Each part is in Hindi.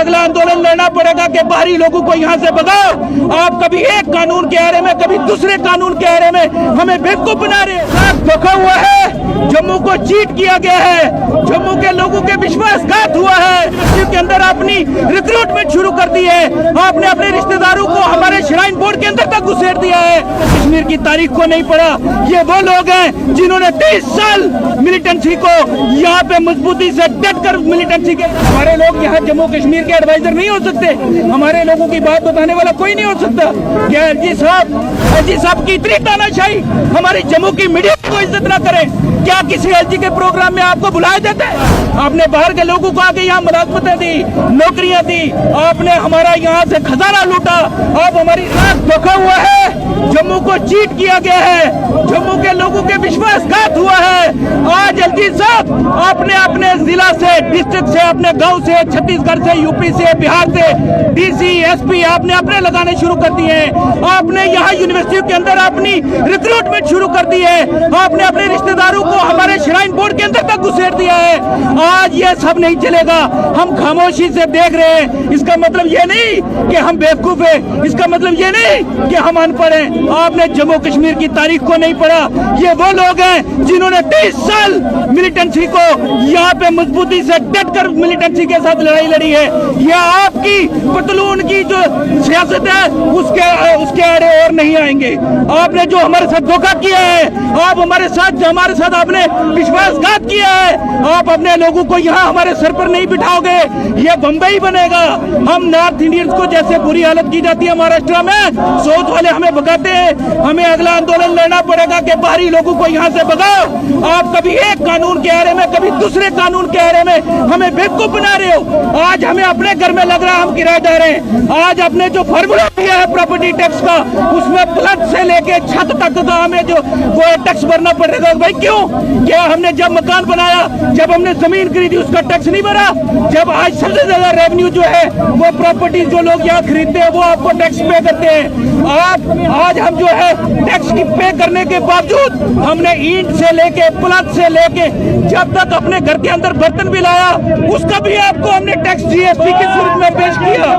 अगला आंदोलन लड़ना पड़ेगा कि बाहरी लोगों को यहाँ से भगाओ। आप कभी एक कानून के आरे में, कभी दूसरे कानून के आरे में हमें बेवकूफ बना रहे हैं। धोखा हुआ है, जम्मू को चीट किया गया है, जम्मू के लोगों के विश्वासघात हुआ है। यूनिवर्सिटी के अंदर अपनी रिक्रूटमेंट शुरू कर दी है, आपने अपने रिश्तेदारों को हमारे श्राइन बोर्ड के अंदर तक घुसेड़ दिया है। कश्मीर की तारीख को नहीं पढ़ा। ये वो लोग हैं जिन्होंने 30 साल मिलिटेंसी को यहाँ पे मजबूती से डट कर मिलिटेंसी के। हमारे लोग यहाँ जम्मू कश्मीर के एडवाइजर नहीं हो सकते, हमारे लोगों की बात बताने वाला कोई नहीं हो सकता। क्या एलजी साहब की इतनी तानाशाही हमारी जम्मू की मीडिया को इज्जत ना करें? क्या किसी एलजी के प्रोग्राम में आपको बुलाया जाता है? आपने बाहर के लोगों को आके यहाँ मुलाजमतें दी, नौकरियां दी, आपने हमारा यहाँ से खजाना लूटा। आप हमारी धोखा हुआ है, जम्मू को चीट किया गया है, जम्मू के लोगों के विश्वासघात हुआ है। आज एलजी साहब आपने अपने जिला से, डिस्ट्रिक्ट से, अपने गांव से, छत्तीसगढ़ से, यूपी से, बिहार से डीसी एसपी आपने अपने लगाने शुरू कर दिए हैं। आपने यहाँ यूनिवर्सिटी के अंदर अपनी रिक्रूटमेंट शुरू कर दी है, आपने अपने रिश्तेदारों को हमारे श्राइन बोर्ड के अंदर तक घुसेड़ दिया है। आज ये सब नहीं चलेगा, हम खामोशी से देख रहे हैं। इसका मतलब ये नहीं कि हम बेवकूफ हैं, इसका मतलब ये नहीं कि हम अनपढ़ हैं। आपने जम्मू कश्मीर की तारीख को नहीं पढ़ा। ये वो लोग हैं जिन्होंने 30 साल मिलिटेंसी को यहाँ पे मजबूती से डट कर मिलिटेंसी के साथ लड़ाई लड़ी है। ये आपकी पतलून की जो सियासत है उसके आड़े और नहीं आएंगे। आपने जो हमारे साथ धोखा किया है, आप हमारे साथ आपने विश्वासघात किया है। आप अपने लोगों को यहाँ हमारे सर पर नहीं बिठाओगे, ये बम्बई बनेगा। हम नॉर्थ इंडियंस को जैसे बुरी हालत की जाती है महाराष्ट्र में, साउथ वाले हमें भगाते हैं। हमें अगला आंदोलन लड़ना पड़ेगा कि बाहरी लोगों को यहाँ से भगाओ। आप कभी एक कानून के आरे में, कभी दूसरे कानून के आरे में हमें बेवकूफ बना रहे हो। आज हमें अपने घर में लग रहा है हम किराएदार हैं। आज आपने जो फॉर्मूला दिया है प्रॉपर्टी टैक्स का, उसमें प्लस से लेके छत तक का हमें जो वो टैक्स भरना पड़ेगा। भाई क्यों? क्या हमने जब मकान बनाया, जब हमने जमीन खरीदी, उसका टैक्स नहीं भरा? जब आज सबसे ज्यादा रेवेन्यू जो है वो प्रॉपर्टी जो लोग यहाँ खरीदते हैं वो आपको टैक्स पे करते हैं। आज हम जो है टैक्स की पे करने के बावजूद हमने ईंट से लेके, प्लस से लेके, जब तक अपने घर के अंदर बर्तन भी लाया उसका भी आपको हमने टैक्स जीएसटी के स्वरूप में पेश किया।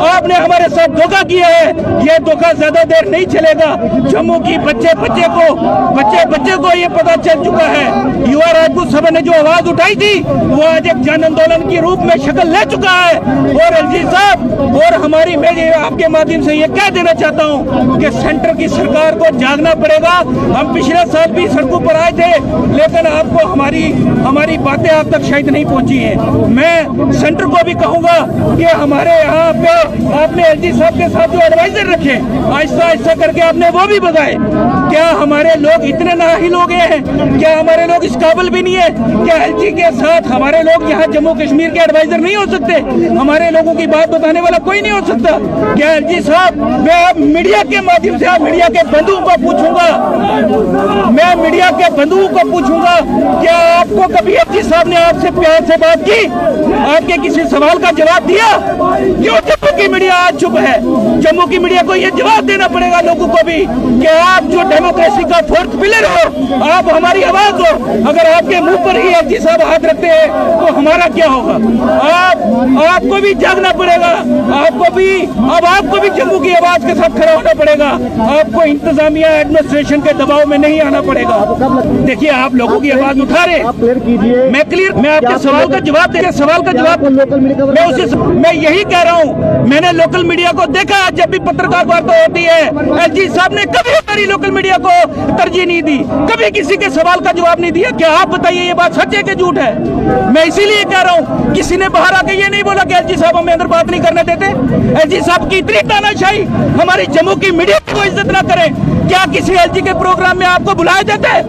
आपने हमारे साथ धोखा किया है। ये धोखा ज्यादा देर नहीं चलेगा। जम्मू की बच्चे बच्चे को ये पता चल चुका है। युवा राजपूत सभा ने जो आवाज उठाई थी वो आज एक जन आंदोलन के रूप में शक्ल ले चुका है। और एलजी साहब और हमारी, मैं आपके माध्यम से ये कह देना चाहता हूँ कि सेंटर की सरकार को जागना पड़ेगा। हम पिछले साल भी सड़कों पर आए थे, लेकिन आपको हमारी बातें आप तक शायद नहीं पहुंची हैं। मैं सेंटर को भी कहूंगा कि हमारे यहाँ पे आपने एलजी साहब के साथ जो एडवाइजर रखे, आहिस्ता आहिस्ता करके आपने वो भी बताए। क्या हमारे लोग इतने नाहिल हो गए हैं? क्या हमारे लोग इस काबिल भी नहीं है? क्या एलजी के साथ हमारे लोग यहाँ जम्मू कश्मीर के एडवाइजर नहीं हो सकते? हमारे लोगों की बात बताने वाला कोई नहीं हो सकता? क्या एलजी साहब, मैं आप मीडिया के माध्यम से, आप मीडिया के बंधुओं को पूछूंगा, मैं मीडिया के बंधुओं को पूछूंगा, क्या आपको कभी एलजी साहब ने आपसे प्यार से बात की? आपके किसी सवाल का जवाब दिया? क्यों जम्मू की मीडिया आज चुप है? जम्मू की मीडिया को ये जवाब देना पड़ेगा लोगों को भी कि आप जो डेमोक्रेसी का फोर्थ पिलर हो, आप हमारी आवाज हो। अगर आपके मुंह पर ही एलजी साहब हाथ रखते हैं तो हमारा क्या होगा? आपको भी जागना पड़ेगा। आपको भी जम्मू की आवाज के साथ खड़ा होना पड़ेगा। आपको इंतजामिया एडमिनिस्ट्रेशन के दबाव में नहीं आना पड़ेगा। देखिए, आप लोगों की आवाज उठा रहे, मैं आपके सवाल का जवाब मैं यही कह रहा हूँ। मैंने लोकल मीडिया को देखा, जब भी पत्रकार वार्ता होती है, एलजी साहब ने कभी हमारी लोकल मीडिया को तरजीह नहीं दी, कभी किसी के सवाल का जवाब नहीं दिया। क्या आप बताइए ये बात सच है कि झूठ है? मैं इसीलिए कह रहा हूँ, किसी ने बाहर आके ये नहीं बोला कि एलजी साहब हमें अंदर बात नहीं करने देते। एलजी साहब की इतनी तानाशाही हमारी जम्मू की मीडिया को इज्जत ना करें। क्या किसी एलजी के प्रोग्राम में आपको बुलाया जाता है?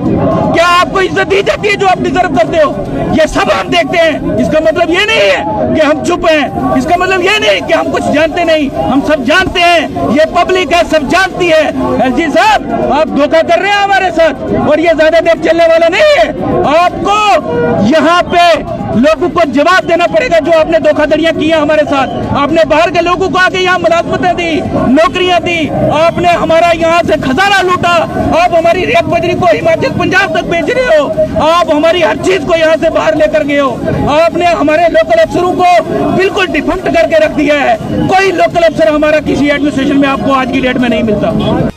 क्या आपको इज्जत दी जाती है जो आप डिजर्व करते हो? ये सब हम देखते हैं। इसका मतलब ये नहीं है कि हम चुप हैं, इसका मतलब ये नहीं कि हम कुछ जानते नहीं। हम सब जानते हैं, ये पब्लिक है, सब जानती है। एलजी साहब, आप धोखा कर रहे हैं हमारे साथ। साथ, और ये ज्यादा देर चलने वाला नहीं है। आपको यहाँ पे लोगों को जवाब देना पड़ेगा जो आपने धोखाधड़ियां की हमारे साथ। आपने बाहर के लोगों को आके यहाँ मुलाजमतें दी, नौकरियां दी, आपने हमारा यहाँ से खजाना लूटा, आप हमारी रेत बजरी को हिमाचल पंजाब तक बेच रहे हो, आप हमारी हर चीज को यहाँ से बाहर लेकर गए हो। आपने हमारे लोकल अफसरों को बिल्कुल डिफंक्ट करके रख दिया है। कोई लोकल अफसर हमारा किसी एडमिनिस्ट्रेशन में आपको आज की डेट में नहीं मिलता।